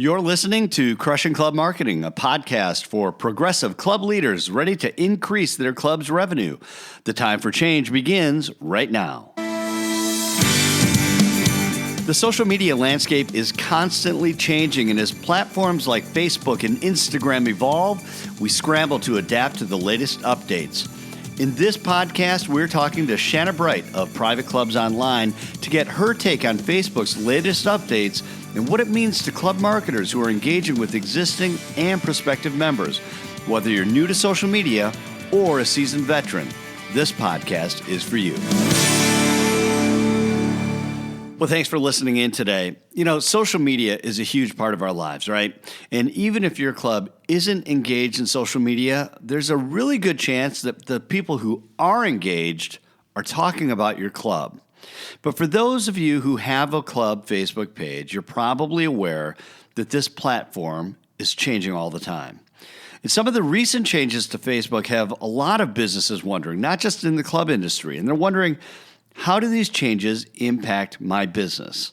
You're listening to Crushing Club Marketing, a podcast for progressive club leaders ready to increase their club's revenue. The time for change begins right now. The social media landscape is constantly changing, and as platforms like Facebook and Instagram evolve, we scramble to adapt to the latest updates. In this podcast, we're talking to Shanna Bright of Private Clubs Online to get her take on Facebook's latest updates and what it means to club marketers who are engaging with existing and prospective members. Whether you're new to social media or a seasoned veteran, this podcast is for you. Well, thanks for listening in today. You know, social media is a huge part of our lives, right? And even if your club isn't engaged in social media, there's a really good chance that the people who are engaged are talking about your club. But for those of you who have a club Facebook page, you're probably aware that this platform is changing all the time. And some of the recent changes to Facebook have a lot of businesses wondering, not just in the club industry, and they're wondering, how do these changes impact my business?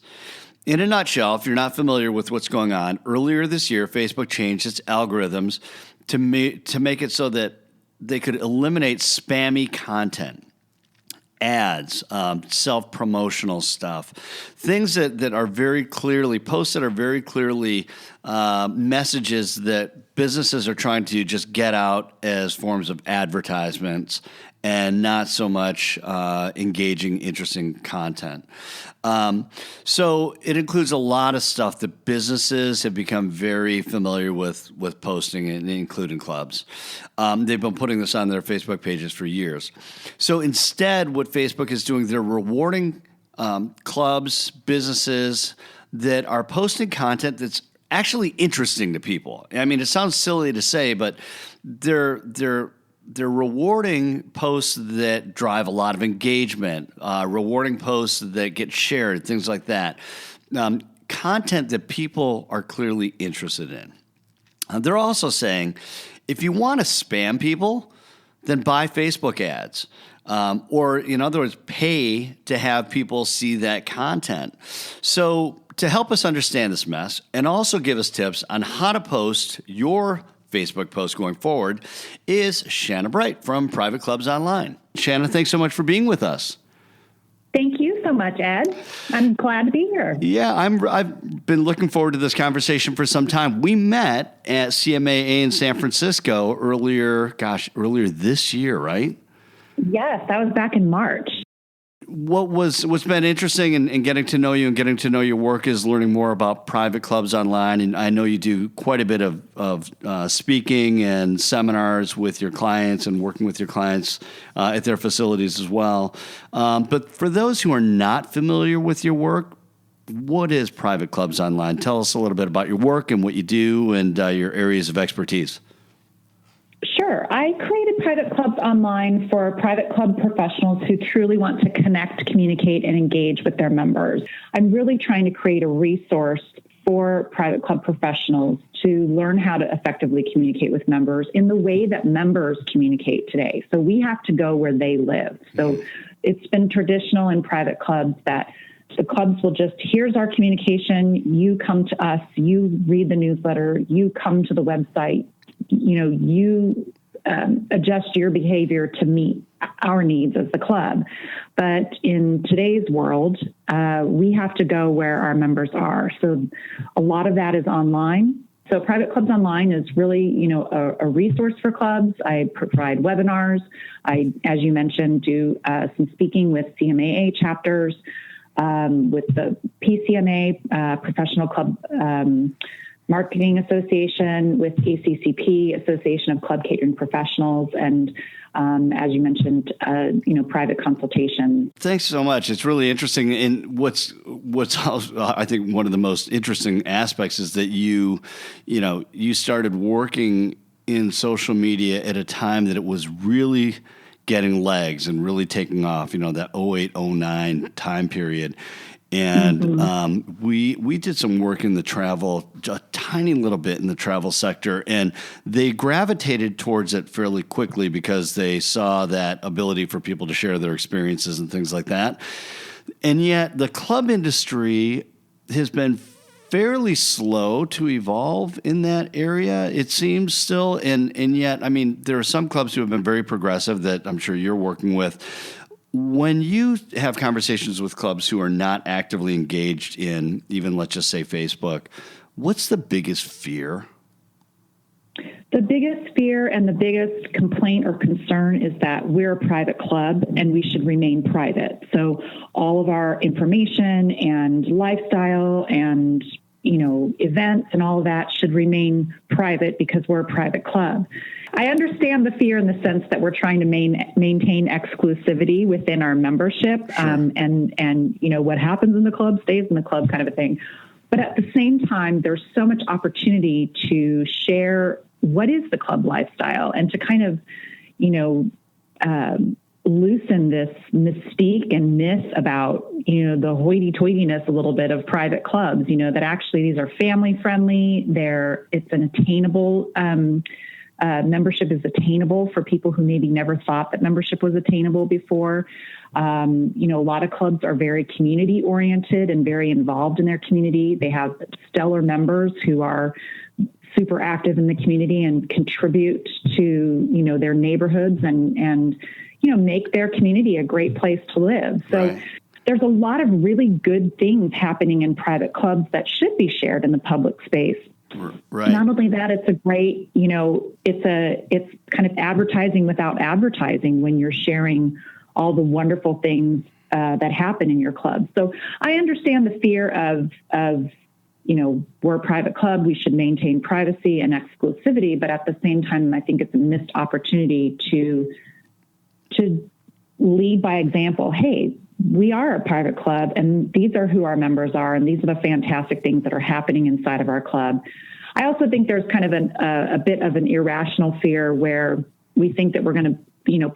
In a nutshell, if you're not familiar with what's going on, earlier this year, Facebook changed its algorithms to make it so that they could eliminate spammy content, ads, self-promotional stuff, things that are very clearly, posts that are very clearly messages that businesses are trying to just get out as forms of advertisements and not so much engaging, interesting content. So it includes a lot of stuff that businesses have become very familiar with posting, and including clubs. They've been putting this on their Facebook pages for years. So instead, what Facebook is doing, they're rewarding clubs, businesses that are posting content that's actually interesting to people. I mean, it sounds silly to say, but they're rewarding posts that drive a lot of engagement, rewarding posts that get shared, things like that. Content that people are clearly interested in. They're also saying, if you want to spam people, then buy Facebook ads. Or, in other words, pay to have people see that content. So to help us understand this mess and also give us tips on how to post your Facebook post going forward is Shanna Bright from Private Clubs Online. Shanna, thanks so much for being with us. Thank you so much, Ed. I'm glad to be here. Yeah, I've been looking forward to this conversation for some time. We met at CMAA in San Francisco earlier this year, right? Yes, that was back in March. What's been interesting in getting to know you and getting to know your work is learning more about Private Clubs Online. And I know you do quite a bit of speaking and seminars with your clients and working with your clients at their facilities as well. But for those who are not familiar with your work, what is Private Clubs Online? Tell us a little bit about your work and what you do and your areas of expertise. Sure. I created Private Clubs Online for private club professionals who truly want to connect, communicate, and engage with their members. I'm really trying to create a resource for private club professionals to learn how to effectively communicate with members in the way that members communicate today. So we have to go where they live. So it's been traditional in private clubs that the clubs will just, here's our communication, you come to us, you read the newsletter, you come to the website, you adjust your behavior to meet our needs as the club. But in today's world, we have to go where our members are. So a lot of that is online. So Private Clubs Online is really, a resource for clubs. I provide webinars. I, as you mentioned, do some speaking with CMAA chapters, with the PCMA, Professional Club Marketing Association, with ACCP, Association of Club Catering Professionals, and as you mentioned, private consultation. Thanks so much. It's really interesting. And what's I think one of the most interesting aspects is that you started working in social media at a time that it was really getting legs and really taking off. That 08, 09 time period. And we did some work in the travel, a tiny little bit in the travel sector, and they gravitated towards it fairly quickly because they saw that ability for people to share their experiences and things like that. And yet the club industry has been fairly slow to evolve in that area, it seems still. And yet, I mean, there are some clubs who have been very progressive that I'm sure you're working with. When you have conversations with clubs who are not actively engaged in even, let's just say, Facebook, what's the biggest fear? The biggest fear and the biggest complaint or concern is that we're a private club and we should remain private. So all of our information and lifestyle and, events and all of that should remain private because we're a private club. I understand the fear in the sense that we're trying to maintain exclusivity within our membership, Sure. and what happens in the club stays in the club kind of a thing. But at the same time, there's so much opportunity to share what is the club lifestyle and to kind of, loosen this mystique and myth about, the hoity-toityness a little bit of private clubs, that actually these are family friendly. It's an attainable, membership is attainable for people who maybe never thought that membership was attainable before. A lot of clubs are very community oriented and very involved in their community. They have stellar members who are super active in the community and contribute to, their neighborhoods and make their community a great place to live. So Right. There's a lot of really good things happening in private clubs that should be shared in the public space. Right. Not only that, it's a great, it's kind of advertising without advertising when you're sharing all the wonderful things that happen in your club. So I understand the fear of we're a private club, we should maintain privacy and exclusivity, but at the same time, I think it's a missed opportunity to lead by example. Hey, we are a private club and these are who our members are. And these are the fantastic things that are happening inside of our club. I also think there's kind of a bit of an irrational fear where we think that we're going to,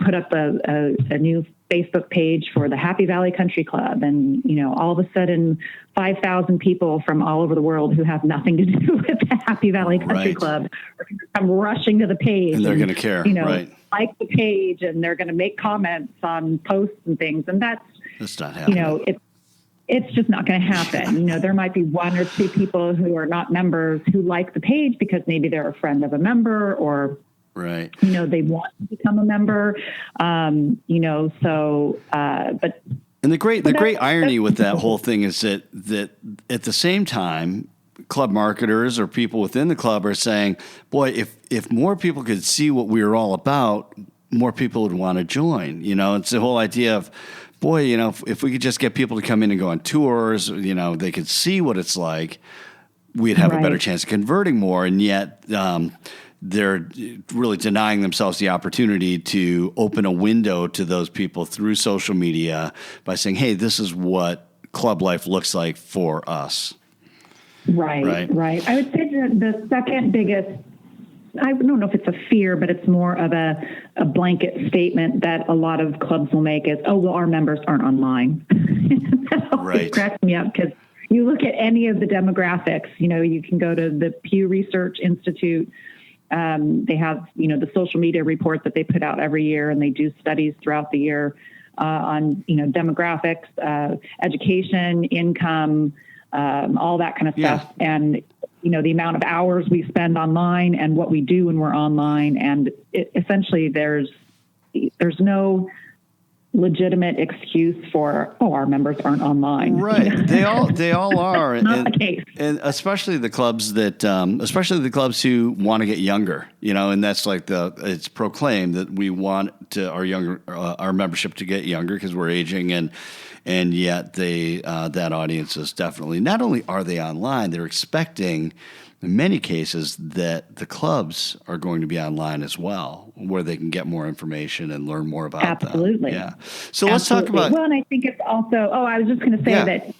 put up a new Facebook page for the Happy Valley Country Club. And, all of a sudden 5,000 people from all over the world who have nothing to do with the Happy Valley Country Right. Club are going to come rushing to the page. And they're going to care. Right. Like the page, and they're going to make comments on posts and things. And that's not happening. It's just not going to happen. There might be one or two people who are not members who like the page because maybe they're a friend of a member or, right. They want to become a member. But. And the great irony with that whole thing is that at the same time, club marketers or people within the club are saying, boy, if more people could see what we were all about, more people would want to join. It's the whole idea of, boy, if we could just get people to come in and go on tours, they could see what it's like, we'd have a better chance of converting more. And yet they're really denying themselves the opportunity to open a window to those people through social media by saying, hey, this is what club life looks like for us. Right. I would say that the second biggest, I don't know if it's a fear, but it's more of a blanket statement that a lot of clubs will make is, oh, well, our members aren't online. That always cracks me up because you look at any of the demographics, you can go to the Pew Research Institute. They have, the social media reports that they put out every year, and they do studies throughout the year on, demographics, education, income, all that kind of stuff. And, the amount of hours we spend online and what we do when we're online. And essentially there's no legitimate excuse for, our members aren't online. Right. They all are. Not the case. And especially the clubs who want to get younger, and that's like it's proclaimed that we want our membership to get younger because we're aging and yet that audience is definitely, not only are they online, they're expecting in many cases that the clubs are going to be online as well, where they can get more information and learn more about them. Absolutely. Yeah. So let's talk about. Well, and I think it's also, I was just going to say that,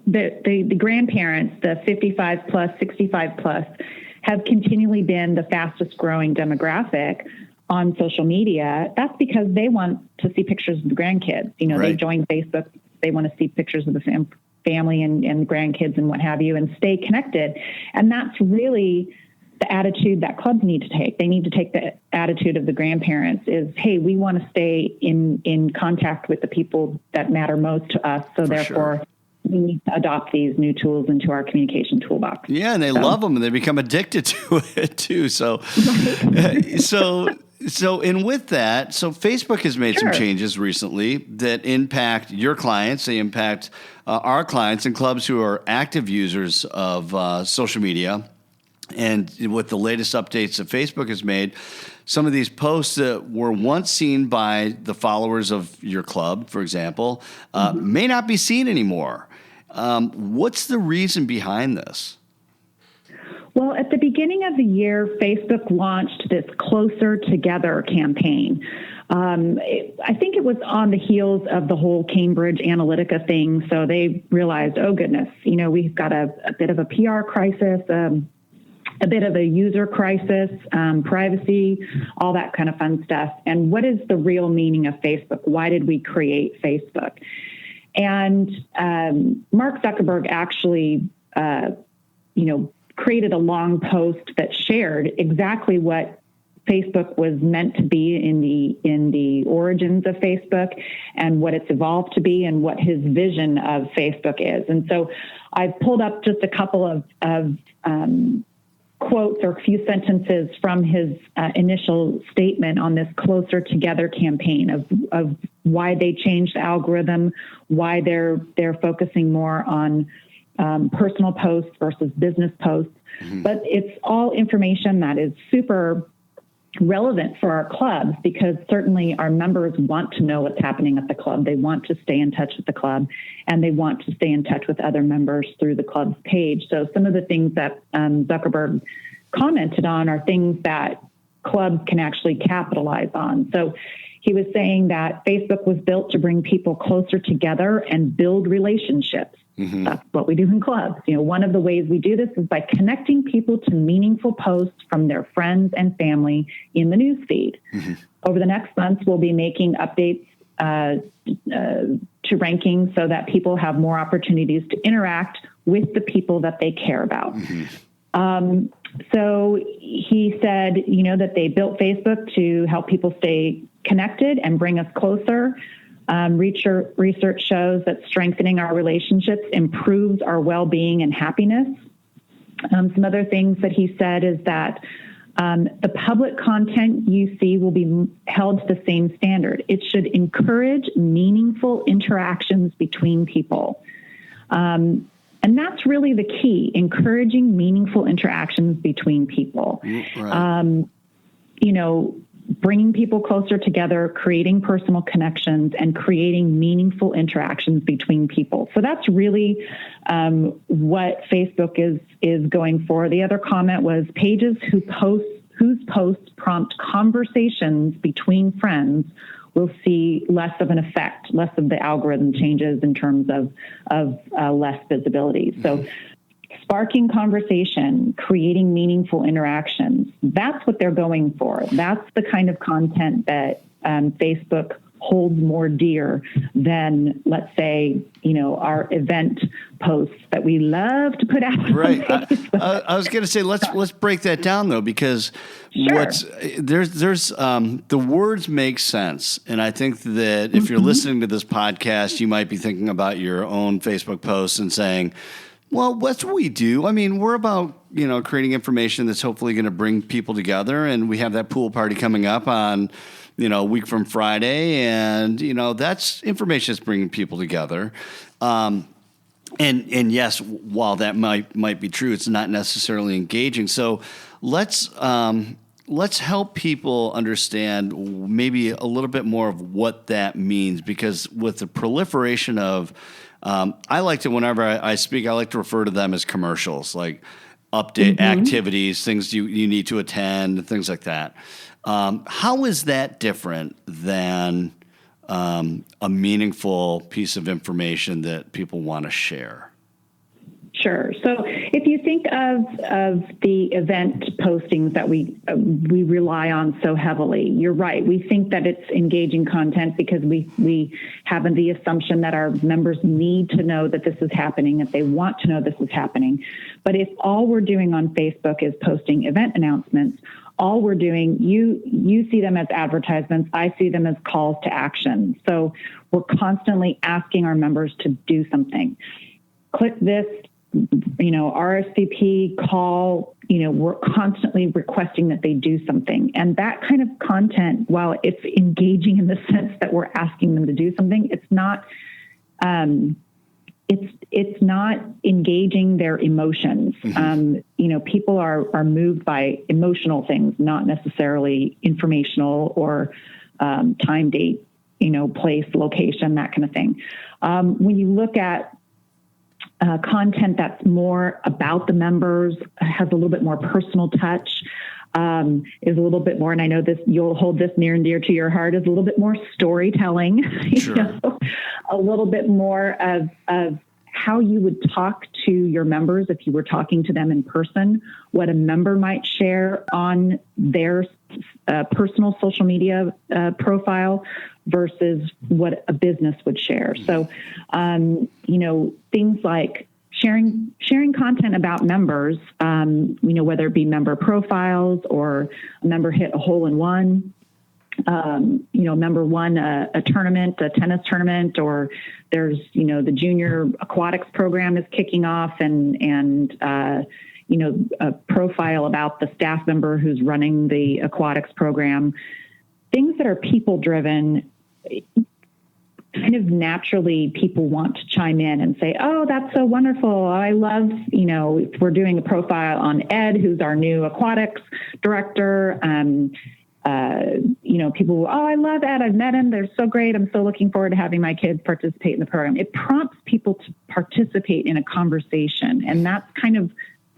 the grandparents, the 55 plus, 65 plus, have continually been the fastest growing demographic on social media. That's because they want to see pictures of the grandkids. They join Facebook. They want to see pictures of the family and grandkids and what have you, and stay connected. And that's really the attitude that clubs need to take. They need to take the attitude of the grandparents is, hey, we want to stay in contact with the people that matter most to us. So therefore, we need to adopt these new tools into our communication toolbox. Yeah, and they love them, and they become addicted to it too. So, and with that, so Facebook has made some changes recently that impact your clients. They impact our clients and clubs who are active users of social media. And with the latest updates that Facebook has made, some of these posts that were once seen by the followers of your club, for example, may not be seen anymore. What's the reason behind this? Well, at the beginning of the year, Facebook launched this Closer Together campaign. I think it was on the heels of the whole Cambridge Analytica thing. So they realized, oh, goodness, we've got a bit of a PR crisis, a bit of a user crisis, privacy, all that kind of fun stuff. And what is the real meaning of Facebook? Why did we create Facebook? And Mark Zuckerberg actually, created a long post that shared exactly what Facebook was meant to be in the origins of Facebook and what it's evolved to be and what his vision of Facebook is. And so I've pulled up just a couple of quotes or a few sentences from his initial statement on this Closer Together campaign of why they changed the algorithm, why they're focusing more on personal posts versus business posts. Mm-hmm. But it's all information that is super relevant for our clubs because certainly our members want to know what's happening at the club. They want to stay in touch with the club and they want to stay in touch with other members through the club's page. So some of the things that Zuckerberg commented on are things that clubs can actually capitalize on. So he was saying that Facebook was built to bring people closer together and build relationships. Mm-hmm. That's what we do in clubs. One of the ways we do this is by connecting people to meaningful posts from their friends and family in the news feed. Mm-hmm. Over the next months, we'll be making updates to rankings so that people have more opportunities to interact with the people that they care about. Mm-hmm. So he said, that they built Facebook to help people stay connected and bring us closer. Research shows that strengthening our relationships improves our well-being and happiness. Some other things that he said is that the public content you see will be held to the same standard. It should encourage meaningful interactions between people. And that's really the key, encouraging meaningful interactions between people. Right. Bringing people closer together, creating personal connections, and creating meaningful interactions between people. So that's really what Facebook is going for. The other comment was pages whose posts prompt conversations between friends will see less of an effect, less of the algorithm changes in terms of less visibility. So sparking conversation, creating meaningful interactions, that's what they're going for. That's the kind of content that Facebook holds more dear than, let's say, our event posts that we love to put out. Right. I was going to say, let's break that down though, because there's the words make sense. And I think that if you're listening to this podcast, you might be thinking about your own Facebook posts and saying, well, that's what we do. I mean, we're about, creating information that's hopefully going to bring people together. And we have that pool party coming up on, a week from Friday. And, that's information that's bringing people together. And yes, while that might be true, it's not necessarily engaging. So let's help people understand maybe a little bit more of what that means, because with the proliferation of I like to, whenever I speak, I like to refer to them as commercials, like update activities, things you need to attend, things like that. How is that different than a meaningful piece of information that people want to share? Sure. So if you think of the event postings that we rely on so heavily, you're right. We think that it's engaging content because we have the assumption that our members need to know that this is happening, that they want to know this is happening. But if all we're doing on Facebook is posting event announcements, all we're doing, you see them as advertisements, I see them as calls to action. So we're constantly asking our members to do something. click this, RSVP, call, we're constantly requesting that they do something. And that kind of content, while it's engaging in the sense that we're asking them to do something, it's not, it's not engaging their emotions. People are moved by emotional things, not necessarily informational or time, date, place, location, that kind of thing. When you look at content that's more about the members, has a little bit more personal touch, is a little bit more, and I know this, you'll hold this near and dear to your heart, is a little bit more storytelling, Sure. A little bit more of how you would talk to your members if you were talking to them in person, what a member might share on their personal social media profile versus what a business would share. So, things like sharing content about members, whether it be member profiles or a member hit a hole in one, member won a tournament, a tennis tournament, or there's, the junior aquatics program is kicking off and a profile about the staff member who's running the aquatics program. Things that are people driven, kind of naturally people want to chime in and say, oh, that's so wonderful. I love, if we're doing a profile on Ed, who's our new aquatics director. People, oh, I love Ed. I've met him. They're so great. I'm so looking forward to having my kids participate in the program. It prompts people to participate in a conversation. And that's kind of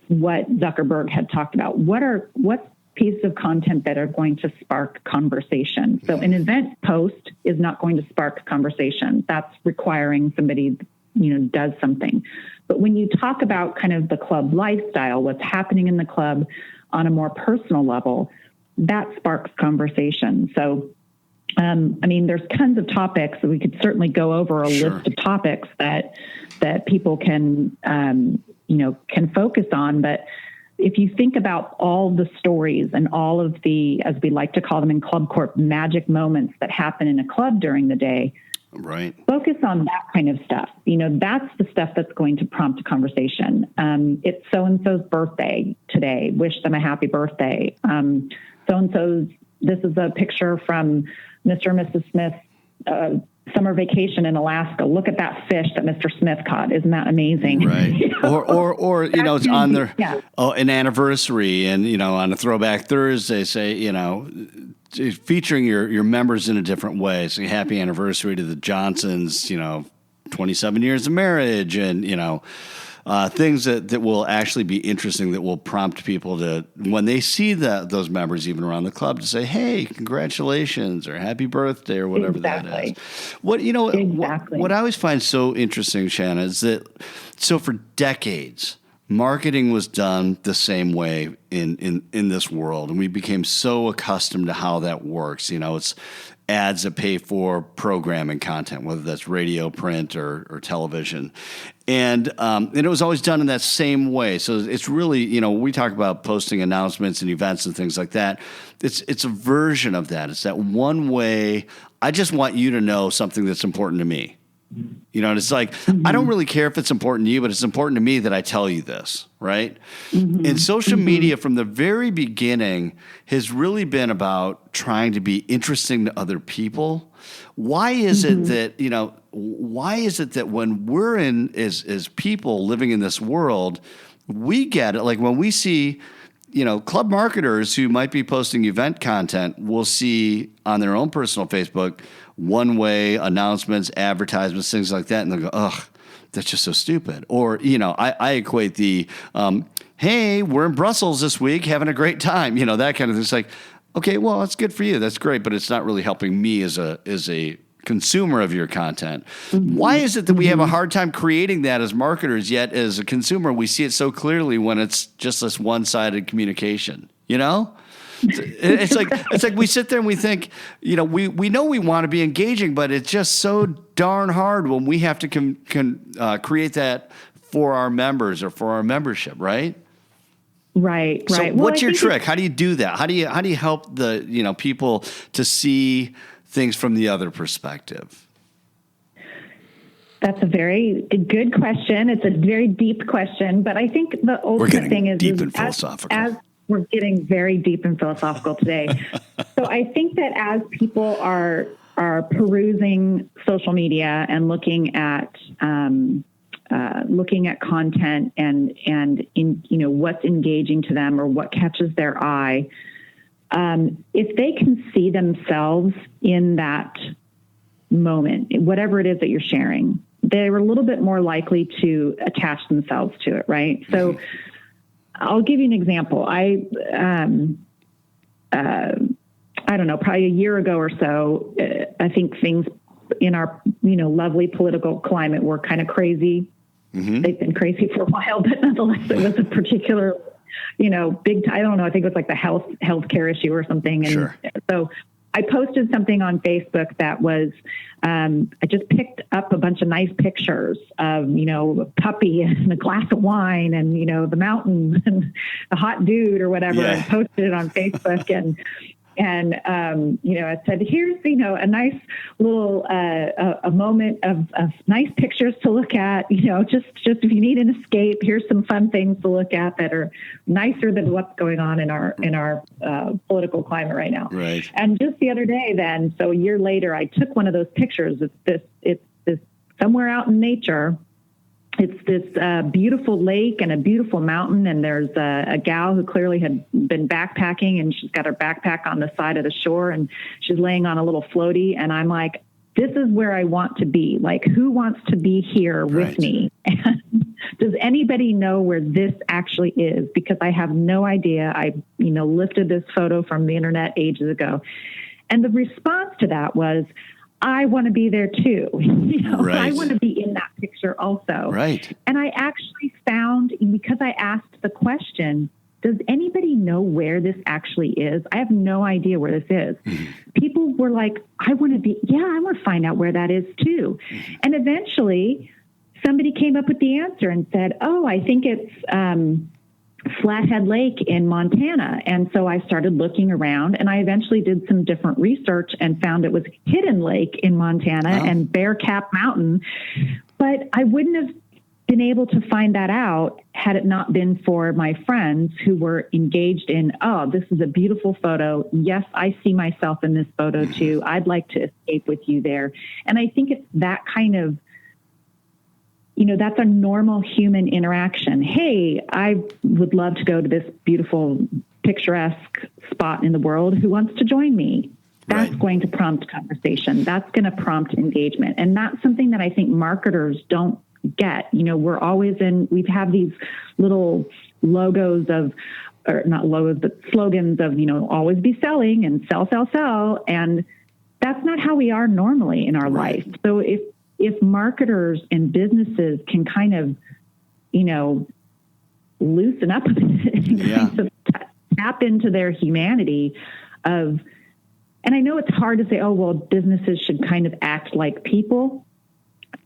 what Zuckerberg had talked about. What's pieces of content that are going to spark conversation? So an event post is not going to spark conversation. That's requiring somebody, does something. But when you talk about kind of the club lifestyle, what's happening in the club on a more personal level, that sparks conversation. So, there's tons of topics that we could certainly go over a list of topics that people can focus on. But if you think about all the stories and all of the, as we like to call them in Club Corp, magic moments that happen in a club during the day, right? Focus on that kind of stuff. That's the stuff that's going to prompt a conversation. It's so-and-so's birthday today. Wish them a happy birthday. So-and-so's, this is a picture from Mr. and Mrs. Smith's summer vacation in Alaska. Look at that fish that Mr. Smith caught. Isn't that amazing? Right. Or it's on their an anniversary, and on a Throwback Thursday, say featuring your members in a different way. So happy anniversary to the Johnsons. 27 years of marriage, and things that will actually be interesting, that will prompt people to, when they see those members even around the club, to say, hey, congratulations or happy birthday or whatever that is. What I always find so interesting, Shanna, is that so for decades marketing was done the same way in this world, and we became so accustomed to how that works. It's ads that pay for programming content, whether that's radio, print, or television. And it was always done in that same way. So it's really, we talk about posting announcements and events and things like that. It's a version of that. It's that one way. I just want you to know something that's important to me. And it's like, I don't really care if it's important to you, but it's important to me that I tell you this, right? And social media from the very beginning has really been about trying to be interesting to other people. Why is it that when we're as people living in this world, we get it? Like when we see, club marketers who might be posting event content, we'll see on their own personal Facebook, one-way announcements, advertisements, things like that, and they'll go, ugh, that's just so stupid. Or, I equate the, hey, we're in Brussels this week, having a great time, that kind of thing. It's like, okay, well, that's good for you. That's great, but it's not really helping me as a consumer of your content. Why is it that we have a hard time creating that as marketers, yet as a consumer, we see it so clearly when it's just this one-sided communication, It's like we sit there and we think, we know we want to be engaging, but it's just so darn hard when we have to create that for our members or for our membership, right? Right. So Well, what's your trick? How do you do that? How do you help the people to see things from the other perspective? That's a very good question. It's a very deep question, but I think the ultimate thing is deep and philosophical. As we're getting very deep and philosophical today. So I think that as people are perusing social media and looking at content and in, you know, what's engaging to them or what catches their eye, if they can see themselves in that moment, whatever it is that you're sharing, they're a little bit more likely to attach themselves to it, right? Mm-hmm. So I'll give you an example. I don't know, probably a year ago or so, I think things in our, you know, lovely political climate were kind of crazy. Mm-hmm. They've been crazy for a while, but nonetheless, it was a particular, you know, big, I don't know, I think it was like the healthcare issue or something. And sure. So I posted something on Facebook that was, I just picked up a bunch of nice pictures of, you know, a puppy and a glass of wine and, you know, the mountain and a hot dude or whatever, and posted it on Facebook. And you know, I said, here's, you know, a nice little, a moment of nice pictures to look at, you know, just if you need an escape, here's some fun things to look at that are nicer than what's going on in our political climate right now. Right. And just the other day then, so a year later, I took one of those pictures. It's this somewhere out in nature. It's this beautiful lake and a beautiful mountain, and there's a gal who clearly had been backpacking, and she's got her backpack on the side of the shore, and she's laying on a little floaty, and I'm like, this is where I want to be. Like, who wants to be here with me? And does anybody know where this actually is? Because I have no idea. I, you know, lifted this photo from the internet ages ago. And the response to that was, I want to be there too. You know, right. I want to be in that picture also. Right. And I actually found, because I asked the question, does anybody know where this actually is? I have no idea where this is. Mm-hmm. People were like, I want to find out where that is too. Mm-hmm. And eventually somebody came up with the answer and said, oh, I think it's, Flathead Lake in Montana. And so I started looking around, and I eventually did some different research and found it was Hidden Lake in Montana and Bear Cap Mountain. But I wouldn't have been able to find that out had it not been for my friends who were engaged in, oh, this is a beautiful photo. Yes, I see myself in this photo too. I'd like to escape with you there. And I think it's that kind of, you know, that's a normal human interaction. Hey, I would love to go to this beautiful, picturesque spot in the world. Who wants to join me? That's going to prompt conversation. That's going to prompt engagement. And that's something that I think marketers don't get. You know, we have these little logos or not logos, but slogans of, you know, always be selling and sell, sell, sell. And that's not how we are normally in our life. So if marketers and businesses can kind of, you know, loosen up a bit and kind of tap into their humanity and I know it's hard to say, oh, well, businesses should kind of act like people.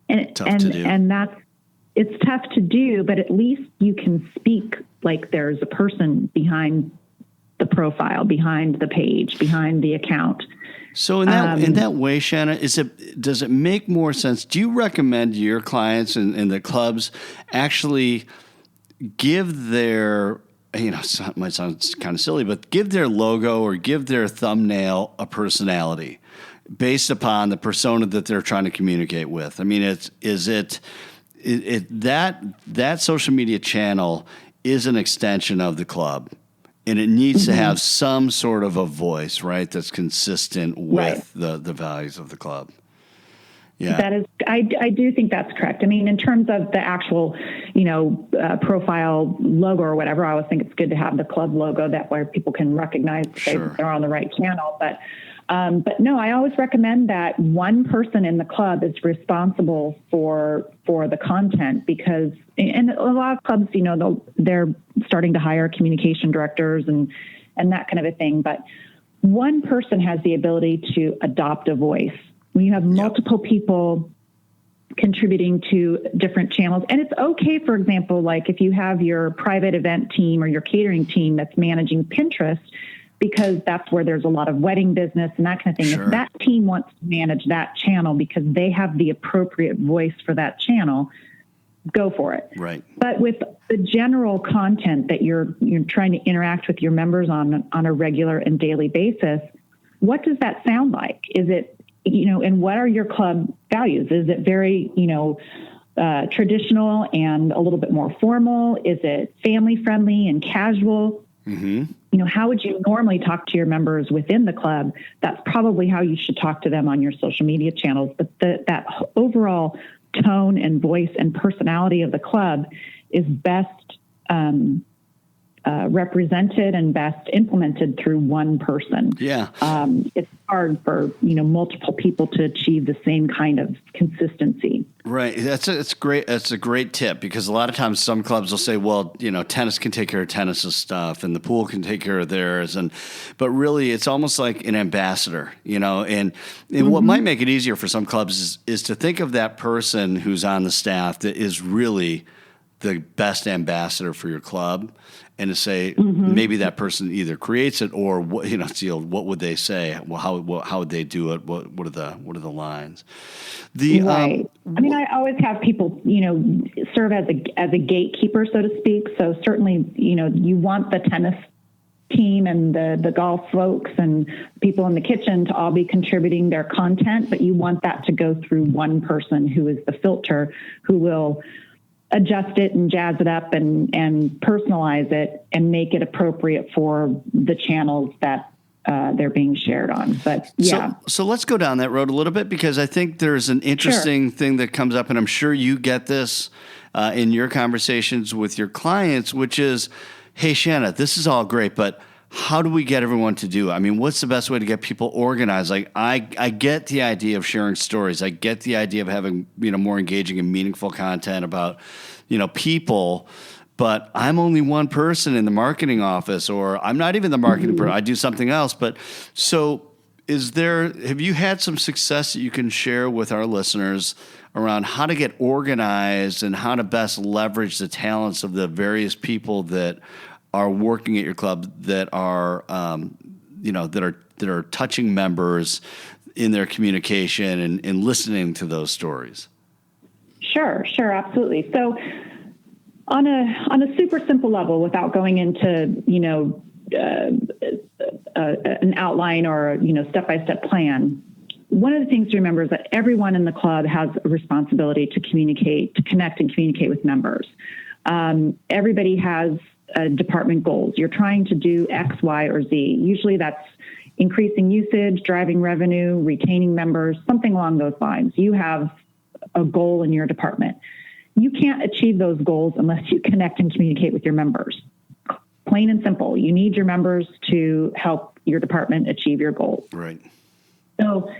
And it's tough to do, but at least you can speak like there's a person behind the profile, behind the page, behind the account. So in that way, Shanna, does it make more sense? Do you recommend your clients and the clubs actually give their, you know, it might sound kind of silly, but give their logo or give their thumbnail a personality based upon the persona that they're trying to communicate with? I mean, that social media channel is an extension of the club. And it needs to have some sort of a voice, right, that's consistent with the values of the club. Yeah, that is. I do think that's correct. I mean, in terms of the actual, you know, profile logo or whatever, I always think it's good to have the club logo that way people can recognize they're on the right channel. But no, I always recommend that one person in the club is responsible for the content, because and a lot of clubs, you know, they're starting to hire communication directors and that kind of a thing. But one person has the ability to adopt a voice. When you have multiple people contributing to different channels, and it's okay, for example, like if you have your private event team or your catering team that's managing Pinterest, because that's where there's a lot of wedding business and that kind of thing. Sure. If that team wants to manage that channel because they have the appropriate voice for that channel, go for it. Right. But with the general content that you're trying to interact with your members on a regular and daily basis, what does that sound like? Is it, and what are your club values? Is it very, traditional and a little bit more formal? Is it family friendly and casual? Mm-hmm. How would you normally talk to your members within the club? That's probably how you should talk to them on your social media channels. But that overall tone and voice and personality of the club is best represented and best implemented through one person. Yeah. It's hard for, multiple people to achieve the same kind of consistency. Right. That's great. That's a great tip, because a lot of times some clubs will say, well, tennis can take care of tennis's stuff and the pool can take care of theirs. But really it's almost like an ambassador, and mm-hmm. what might make it easier for some clubs is to think of that person who's on the staff that is really the best ambassador for your club, and to say, mm-hmm. maybe that person either creates it or what would they say? Well, how would they do it? What are the lines? Right. I always have people, serve as a gatekeeper, so to speak. So certainly, you want the tennis team and the golf folks and people in the kitchen to all be contributing their content, but you want that to go through one person who is the filter, who will adjust it and jazz it up and personalize it and make it appropriate for the channels that they're being shared on. But yeah. So let's go down that road a little bit, because I think there's an interesting thing that comes up, and I'm sure you get this in your conversations with your clients, which is, hey, Shanna, this is all great, but how do we get everyone to do it? I mean, what's the best way to get people organized? Like, I get the idea of sharing stories. I get the idea of having, more engaging and meaningful content about, people, but I'm only one person in the marketing office, or I'm not even the marketing person. I do something else. But so have you had some success that you can share with our listeners around how to get organized and how to best leverage the talents of the various people that are working at your club, that are, that are touching members in their communication and listening to those stories? Sure, absolutely. So on a super simple level, without going into, an outline or, step-by-step plan, one of the things to remember is that everyone in the club has a responsibility to connect and communicate with members. Everybody has department goals. You're trying to do X, Y, or Z. Usually that's increasing usage, driving revenue, retaining members, something along those lines. You have a goal in your department. You can't achieve those goals unless you connect and communicate with your members. Plain and simple. You need your members to help your department achieve your goals. Right. So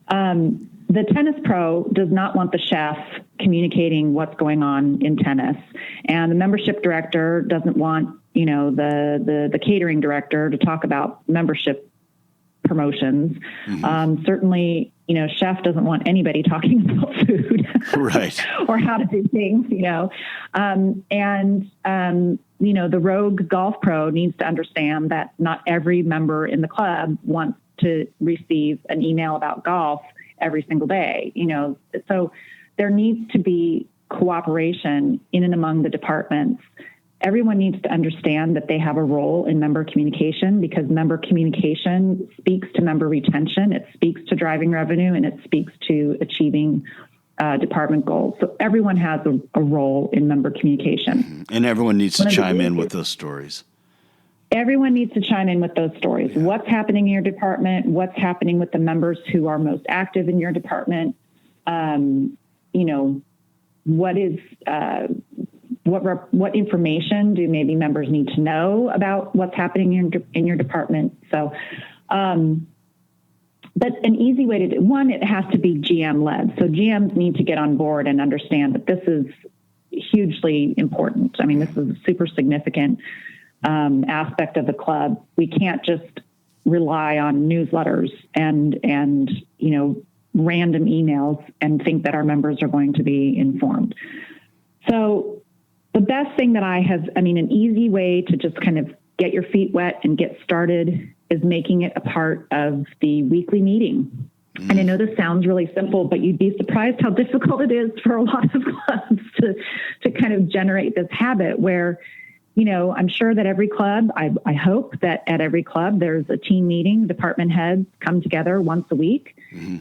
the tennis pro does not want the chef communicating what's going on in tennis, and the membership director doesn't want, the catering director to talk about membership promotions. Mm-hmm. Certainly, chef doesn't want anybody talking about food, right, or how to do things, the rogue golf pro needs to understand that not every member in the club wants to receive an email about golf every single day, so there needs to be cooperation in and among the departments. Everyone needs to understand that they have a role in member communication, because member communication speaks to member retention, it speaks to driving revenue, and it speaks to achieving department goals. So everyone has a role in member communication. Mm-hmm. And everyone needs to chime in with those stories. Everyone needs to chime in with those stories. Yeah. What's happening in your department? What's happening with the members who are most active in your department? What is what information do maybe members need to know about what's happening in your department? So, but an easy way to do one, it has to be GM led. So GMs need to get on board and understand that this is hugely important. I mean, this is a super significant aspect of the club. We can't just rely on newsletters and random emails and think that our members are going to be informed. So the best thing that an easy way to just kind of get your feet wet and get started is making it a part of the weekly meeting. And I know this sounds really simple, but you'd be surprised how difficult it is for a lot of clubs to kind of generate this habit where, I'm sure that every club, I hope that at every club there's a team meeting, department heads come together once a week,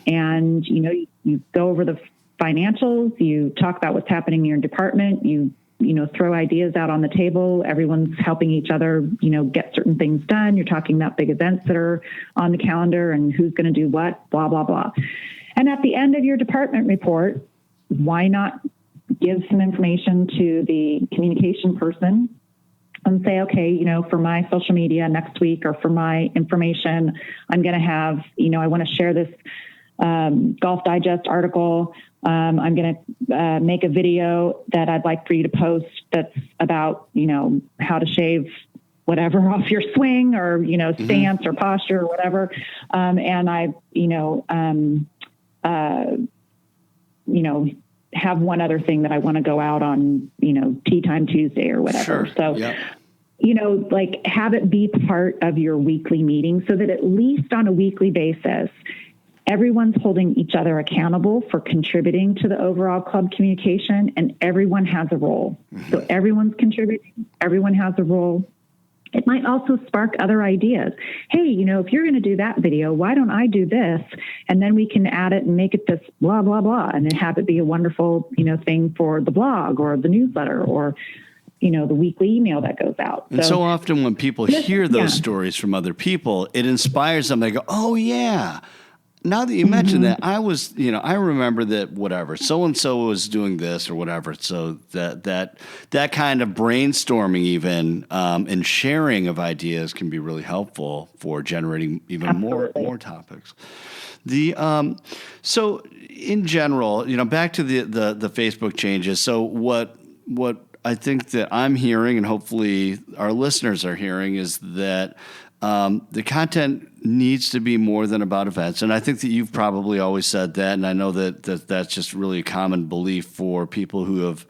and, you go over the financials, you talk about what's happening in your department, you throw ideas out on the table. Everyone's helping each other, get certain things done. You're talking about big events that are on the calendar and who's going to do what, blah, blah, blah. And at the end of your department report, why not give some information to the communication person and say, okay, for my social media next week or for my information, I'm going to have, I want to share this Golf Digest article. I'm going to make a video that I'd like for you to post that's about, how to shave whatever off your swing or, stance or posture or whatever. And I, have one other thing that I want to go out on, Tea Time Tuesday or whatever. Sure. So, yeah. Have it be part of your weekly meeting so that at least on a weekly basis, everyone's holding each other accountable for contributing to the overall club communication, and everyone has a role. So everyone's contributing, everyone has a role. It might also spark other ideas. Hey, if you're going to do that video, why don't I do this? And then we can add it and make it this blah, blah, blah, and then have it be a wonderful, thing for the blog or the newsletter or, the weekly email that goes out. And so often when people hear those stories from other people, it inspires them. They go, oh, yeah. Now that you mentioned that, I remember that whatever, so-and-so was doing this or whatever. So that kind of brainstorming even and sharing of ideas can be really helpful for generating even more topics. So in general, back to the Facebook changes. So what I think that I'm hearing, and hopefully our listeners are hearing, is that the content needs to be more than about events. And I think that you've probably always said that. And I know that's just really a common belief for people who have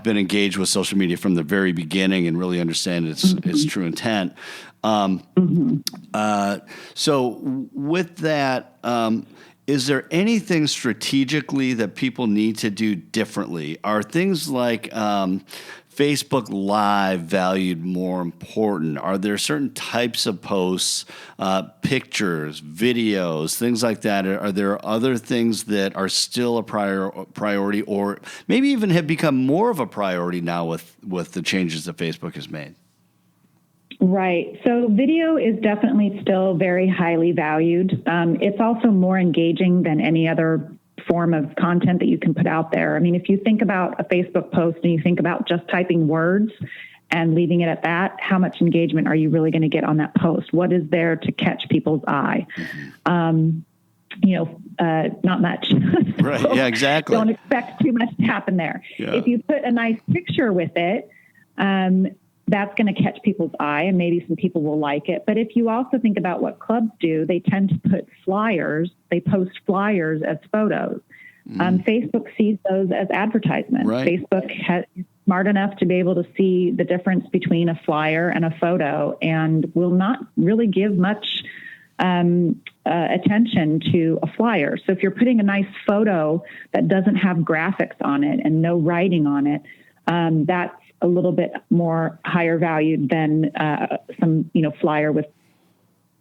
been engaged with social media from the very beginning and really understand its true intent. So with that, is there anything strategically that people need to do differently? Are things like Facebook Live valued more important? Are there certain types of posts, pictures, videos, things like that? Are there other things that are still a priority or maybe even have become more of a priority now with the changes that Facebook has made? Right. So video is definitely still very highly valued. It's also more engaging than any other form of content that you can put out there. I mean, if you think about a Facebook post and you think about just typing words and leaving it at that, how much engagement are you really going to get on that post? What is there to catch people's eye? Not much. Right. So yeah, exactly. Don't expect too much to happen there. Yeah. If you put a nice picture with it, that's going to catch people's eye and maybe some people will like it. But if you also think about what clubs do, they tend to put flyers, they post flyers as photos. Facebook sees those as advertisements. Right. Facebook is smart enough to be able to see the difference between a flyer and a photo and will not really give much attention to a flyer. So if you're putting a nice photo that doesn't have graphics on it and no writing on it, that's a little bit more higher valued than some, flyer with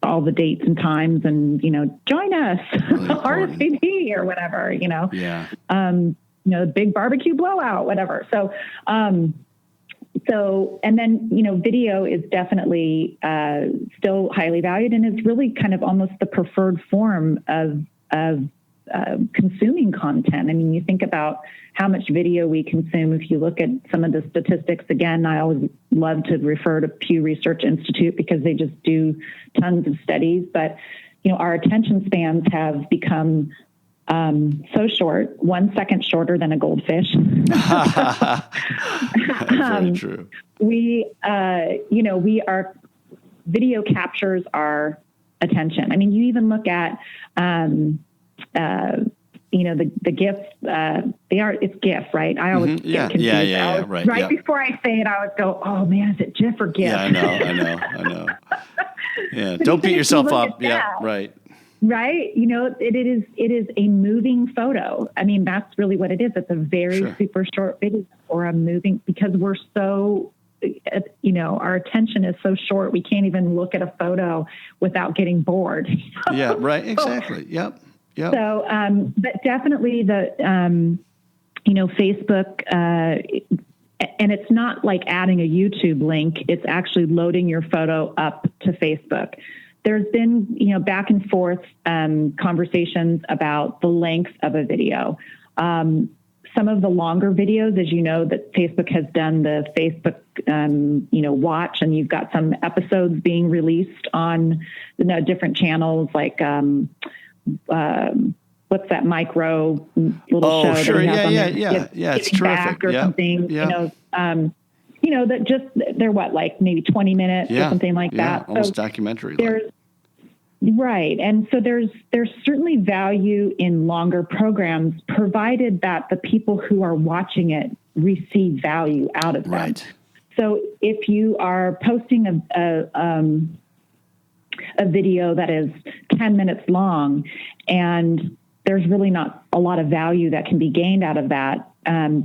all the dates and times and, join us, really RSVP or whatever, Yeah. Big barbecue blowout, whatever. So, and then, video is definitely still highly valued and it's really kind of almost the preferred form of consuming content. I mean, you think about how much video we consume. If you look at some of the statistics, again, I always love to refer to Pew Research Institute because they just do tons of studies. But, our attention spans have become so short, 1 second shorter than a goldfish. Very true. We video captures our attention. I mean, you even look at, the GIF, it's GIF, right? I always get confused. Yeah, right. Right before I say it, I would go, oh man, is it GIF or GIF? Yeah, I know. Yeah. But Don't even beat if you yourself look up. at Yeah. that, Right. right? It is a moving photo. I mean, that's really what it is. It's a very Sure. super short video or a moving, because we're so, our attention is so short. We can't even look at a photo without getting bored. Yeah. Right. Exactly. Yep. Yep. So, but definitely Facebook, and it's not like adding a YouTube link. It's actually loading your photo up to Facebook. There's been, back and forth conversations about the length of a video. Some of the longer videos, as you know, that Facebook has done the Facebook, watch, and you've got some episodes being released on different channels, like what's that micro little show? Sure. That he has on there? Yeah. It's Giving terrific. Back or something. Yep. That just they're like maybe 20 minutes or something like that. Almost documentary. Right. And so there's certainly value in longer programs, provided that the people who are watching it receive value out of them. Right. So if you are posting a video that is 10 minutes long and there's really not a lot of value that can be gained out of that,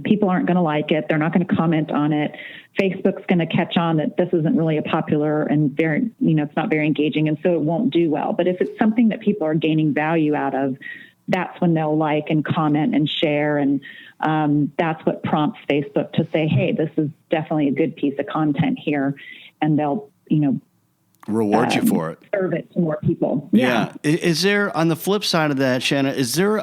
people aren't going to like it. They're not going to comment on it. Facebook's going to catch on that this isn't really a popular and very, it's not very engaging, and so it won't do well. But if it's something that people are gaining value out of, that's when they'll like and comment and share, and that's what prompts Facebook to say, hey, this is definitely a good piece of content here, and they'll, reward you for it. Serve it to more people. Yeah. Is there, on the flip side of that, Shanna, is there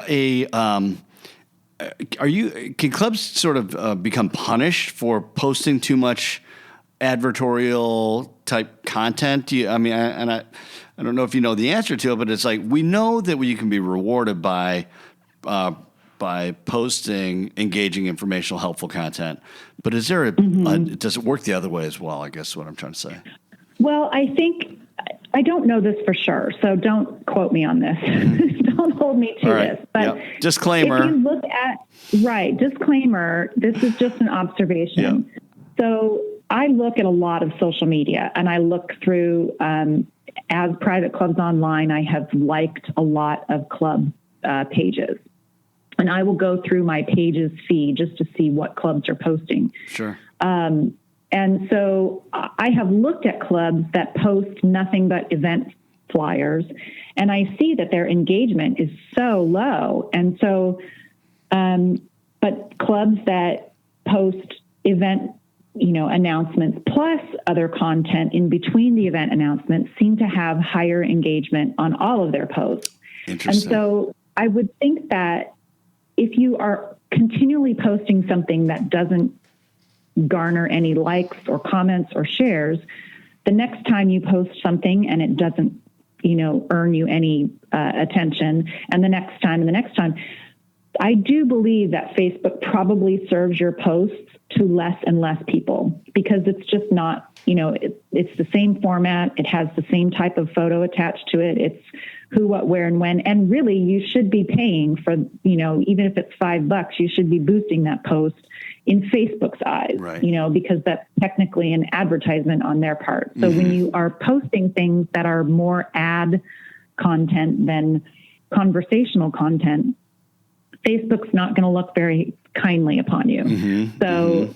can clubs sort of become punished for posting too much advertorial type content? I don't know if you know the answer to it, but it's like, we know that you can be rewarded by posting engaging, informational, helpful content. But is there does it work the other way as well? I guess is what I'm trying to say. Well, I don't know this for sure, so don't quote me on this. Don't hold me to this. But disclaimer. If you look at, disclaimer, this is just an observation. Yep. So I look at a lot of social media, and I look through, as Private Clubs Online, I have liked a lot of club pages. And I will go through my pages feed just to see what clubs are posting. Sure. And so I have looked at clubs that post nothing but event flyers, and I see that their engagement is so low. And so, but clubs that post event, announcements plus other content in between the event announcements seem to have higher engagement on all of their posts. Interesting. And so I would think that if you are continually posting something that doesn't garner any likes or comments or shares, the next time you post something and it doesn't, earn you any attention, and the next time and the next time, I do believe that Facebook probably serves your posts to less and less people, because it's just not, it's the same format. It has the same type of photo attached to it. It's who, what, where, and when. And really, you should be paying for, even if it's $5, you should be boosting that post in Facebook's eyes, right. Because that's technically an advertisement on their part. So when you are posting things that are more ad content than conversational content, Facebook's not going to look very kindly upon you. So,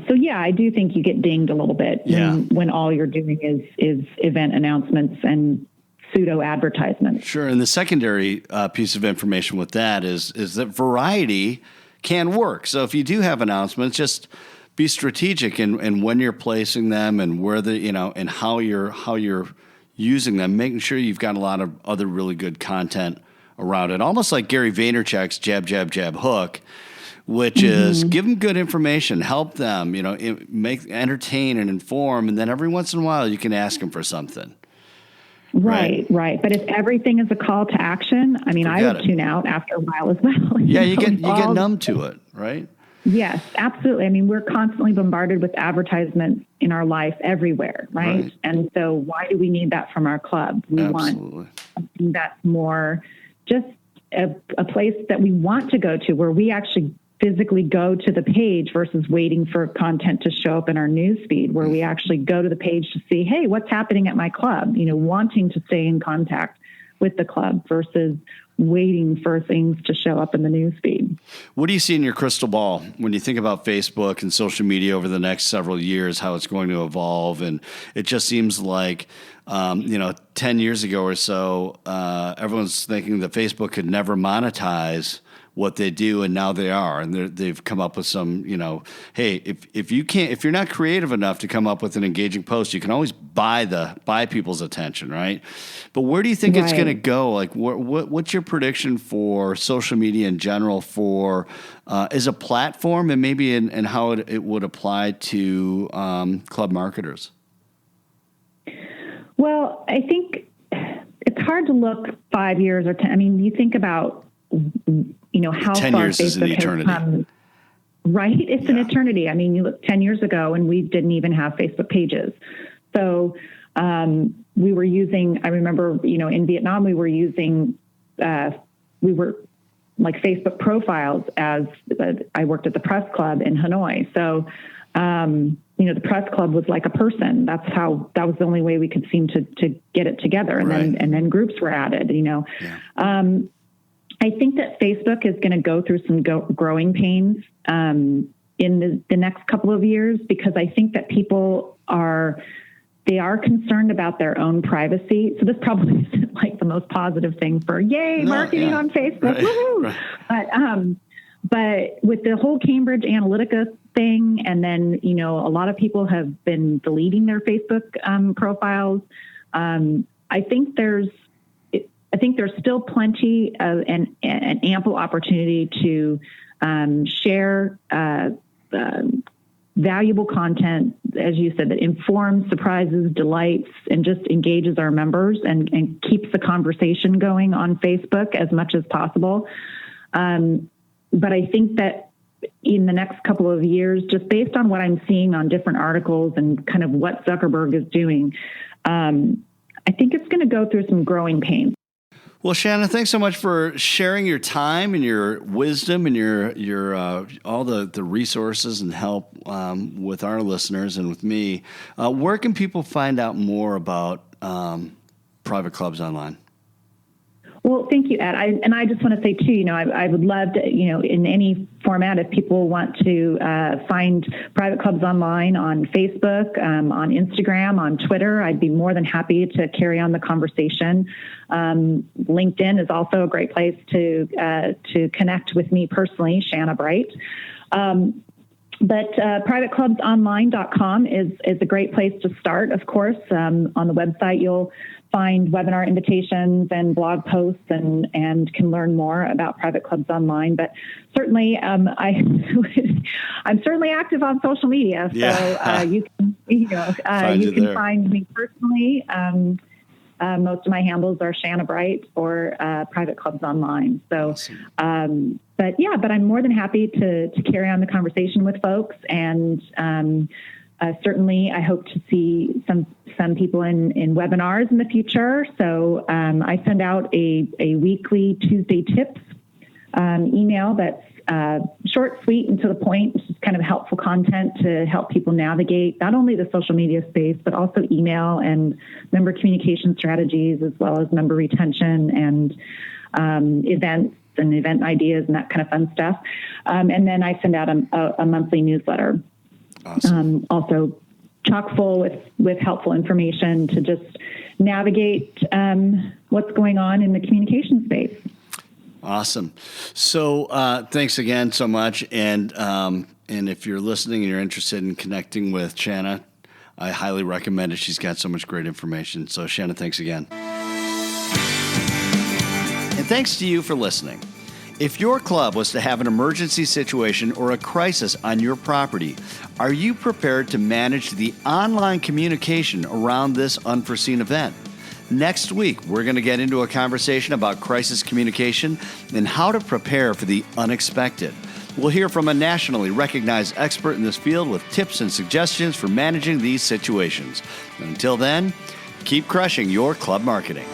so yeah, I do think you get dinged a little bit when all you're doing is event announcements and pseudo advertisements. Sure. And the secondary piece of information with that is that variety can work. So if you do have announcements, just be strategic in when you're placing them and where and how you're using them, making sure you've got a lot of other really good content around it. Almost like Gary Vaynerchuk's jab, jab, jab, hook, which is give them good information, help them, entertain and inform. And then every once in a while you can ask them for something. Right. But if everything is a call to action, I would tune out after a while as well. Yeah, you get numb to it, right? Yes, absolutely. We're constantly bombarded with advertisements in our life everywhere, right? And so why do we need that from our club? We want something that's more just a place that we want to go to, where we actually physically go to the page versus waiting for content to show up in our news feed, where we actually go to the page to see, hey, what's happening at my club, wanting to stay in contact with the club versus waiting for things to show up in the news feed. What do you see in your crystal ball when you think about Facebook and social media over the next several years, how it's going to evolve? And it just seems like, 10 years ago or so, everyone's thinking that Facebook could never monetize what they do, and now they are, and they've come up with some, hey, if you're not creative enough to come up with an engaging post, you can always buy people's attention, right? But where do you think it's going to go? Like, what's your prediction for social media in general for as a platform, and maybe in how it would apply to club marketers? Well, I think it's hard to look 5 years or 10. I mean, you think about how 10 far years Facebook is an eternity. has come, right? It's an eternity. I mean, you look 10 years ago and we didn't even have Facebook pages. So we were using, I remember, in Vietnam, we were using, we were like Facebook profiles as I worked at the press club in Hanoi. So, the press club was like a person. That was the only way we could seem to get it together. And then groups were added, Yeah. I think that Facebook is going to go through some growing pains in the next couple of years, because I think that people are concerned about their own privacy. So this probably isn't like the most positive thing for marketing on Facebook. Woohoo! Right. But with the whole Cambridge Analytica thing, and then, a lot of people have been deleting their Facebook profiles. I think there's still plenty of an ample opportunity to share valuable content, as you said, that informs, surprises, delights, and just engages our members and keeps the conversation going on Facebook as much as possible. But I think that in the next couple of years, just based on what I'm seeing on different articles and kind of what Zuckerberg is doing, I think it's going to go through some growing pains. Well, Shanna, thanks so much for sharing your time and your wisdom and your all the resources and help with our listeners and with me. Where can people find out more about private clubs online? Well, thank you, Ed. I just want to say, too, I would love to, in any format, if people want to find private clubs online on Facebook, on Instagram, on Twitter, I'd be more than happy to carry on the conversation. LinkedIn is also a great place to connect with me personally, Shanna Bright. But privateclubsonline.com is a great place to start, of course. On the website, you'll find webinar invitations and blog posts and can learn more about private clubs online. But certainly, I'm certainly active on social media. So you can find me personally. Most of my handles are Shanna Bright or Private Clubs Online. So, awesome. But I'm more than happy to carry on the conversation with folks, and certainly I hope to see some people in webinars in the future. So I send out a weekly Tuesday tips email that's short, sweet, and to the point. It's just kind of helpful content to help people navigate not only the social media space, but also email and member communication strategies, as well as member retention and events and event ideas and that kind of fun stuff. And then I send out a monthly newsletter. Awesome. Also chock full with helpful information to just navigate what's going on in the communication space. Awesome. So thanks again so much. And if you're listening and you're interested in connecting with Shanna, I highly recommend it. She's got so much great information. So Shanna, thanks again. And thanks to you for listening. If your club was to have an emergency situation or a crisis on your property, are you prepared to manage the online communication around this unforeseen event? Next week, we're going to get into a conversation about crisis communication and how to prepare for the unexpected. We'll hear from a nationally recognized expert in this field with tips and suggestions for managing these situations. And until then, keep crushing your club marketing.